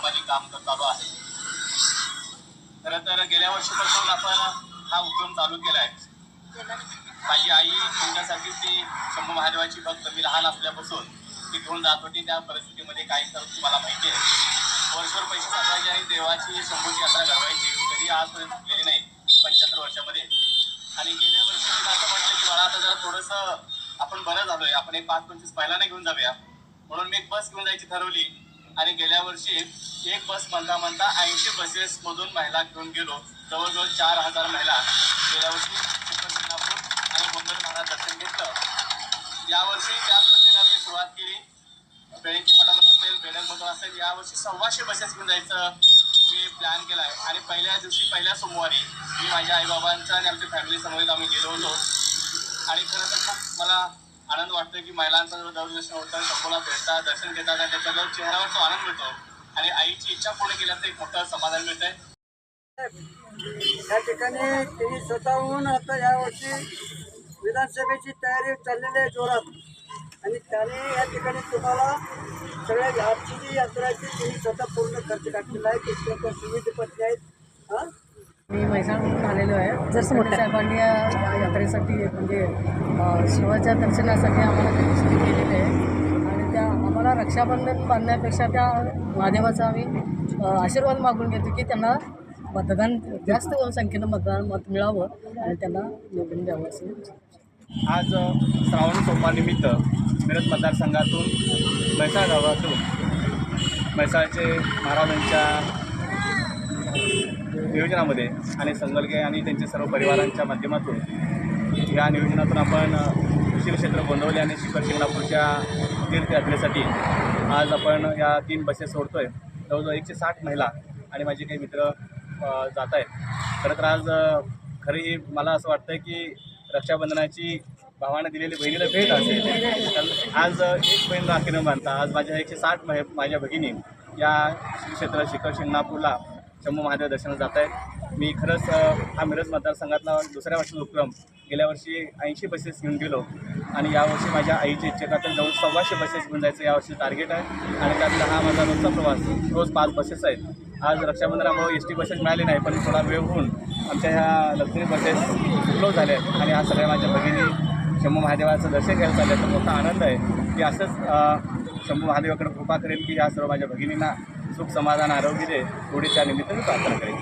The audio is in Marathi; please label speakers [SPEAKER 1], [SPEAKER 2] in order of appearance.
[SPEAKER 1] सामाजिक काम चालू आहे। खरं तर गेल्या वर्षीपासून आपण हा उपक्रम चालू केला आहे। माझी आई तुमच्यासाठी ती शंभू महादेवाची भक्त मी लहान असल्यापासून ती घेऊन जात होती। त्या परिस्थितीमध्ये काही तर तुम्हाला माहिती आहे, वर्षभर पैसे साठवायचे आणि देवाची शंभूची यात्रा घडवायची, कधी आजपर्यंत चुकलेली नाही 75 वर्षामध्ये। आणि गेल्या वर्षी मी असं म्हटलं की मला आता जरा थोडंसं आपण बरं झालोय, आपण एक 5-25 महिलांना घेऊन जाऊया, म्हणून मी एक बस घेऊन जायची ठरवली। आणि गेल्या वर्षी एक बस म्हणता म्हणता 80 बसेस मधून महिला घेऊन गेलो। जवळजवळ 4000 महिला गेल्या वर्षी शिखर आणि गोंधळ महाराज दर्शन घेतलं। यावर्षी त्याच पद्धतीने मी सुरुवात केली। बेळंकी मठातून असेल, बेडगमधून असेल, यावर्षी 125 बसेस घेऊन जायचं मी प्लॅन केला आहे। आणि पहिल्या दिवशी पहिल्या सोमवारी मी माझ्या आईबाबांचा आणि आमच्या फॅमिली समवेत आम्ही गेलो होतो। आणि खरं तर खूप मला आनंद वाटतो की महिलांचं दर्शन होतं, शंभूला भेटतात, दर्शन घेतात आणि त्याच्यावर चेहऱ्यावर तो आनंद मिळतो आणि आईची इच्छा पूर्ण केल्याचं एक मोठं समाधान मिळतंय।
[SPEAKER 2] या ठिकाणी त्यांनी स्वतःहून आता यावर्षी विधानसभेची तयारी चाललेली आहे जोरात, आणि त्याने या ठिकाणी तुम्हाला सगळ्या आजची जी यात्रा आहे ती त्यांनी स्वतः पूर्ण खर्च टाकलेला आहे। ते लोक सुविधे पत्नी आहेत। हां,
[SPEAKER 3] मी म्हैसाळहून आलेलो आहे। जसं मोठ्या साहेबांनी या यात्रेसाठी म्हणजे शिवाच्या दर्शनासाठी आम्हाला त्यांनी सोय केलेली आहे आणि त्या आम्हाला रक्षाबंधन बांधण्यापेक्षा त्या महादेवाचा आम्ही आशीर्वाद मागून घेतो की त्यांना मतदान जास्त संख्येनं मत मिळावं आणि त्यांना निवडून द्यावं असं।
[SPEAKER 1] आज श्रावण सोमवारनिमित्त मिरज मतदारसंघातून म्हैसाळ गावातून म्हैसाळचे महाराजांच्या नियोजनामध्ये आणि संगलगे आणि त्यांच्या सर्व परिवारांच्या माध्यमातून या नियोजनातून आपण श्रीक्षेत्र गोंदवले आणि शिखर शिंगणापूरच्या तीर्थयात्रेसाठी आज आपण या 3 बसेस सोडतो आहे। जवळजवळ 160 महिला आणि माझे काही मित्र जात आहेत। खरं तर आज खरी मला असं वाटतं की रक्षाबंधनाची भावानं दिलेली बहिणीला भेट असेल, कारण आज एक बहीण राखी न बांधता आज माझ्या 160 माझ्या भगिनी या श्रीक्षेत्र शिखर शिंगणापूरला शंभू महादेव दर्शनाला जात आहेत। मी खरंच हा मिरज मतदारसंघातला दुसऱ्या वर्षाचा उपक्रम गेल्या वर्षी 80 बसेस घेऊन गेलो आणि यावर्षी माझ्या आईची इच्छा तर जवळ 125 बसेस घेऊन जायचं यावर्षी टार्गेट आहे। आणि त्यातला हा माझा रोजचा प्रवास, रोज 5 बसेस आहेत। आज रक्षाबंधनामुळे एस टी बसेस मिळाली नाही, पण थोडा वेळ होऊन आमच्या ह्या लक्झरी बसेस क्लोज झाल्या आहेत आणि आज सगळ्या माझ्या भगिनी शंभू महादेवाचं दर्शन घ्यायला चाललं आहे। तर मोठा आनंद आहे की असंच शंभू महादेवाकडे कृपा करेल की या सर्व माझ्या भगिनींना सुख समाधान आरोग्य दे, थोडी त्या निमित्ताने प्रार्थना करेल।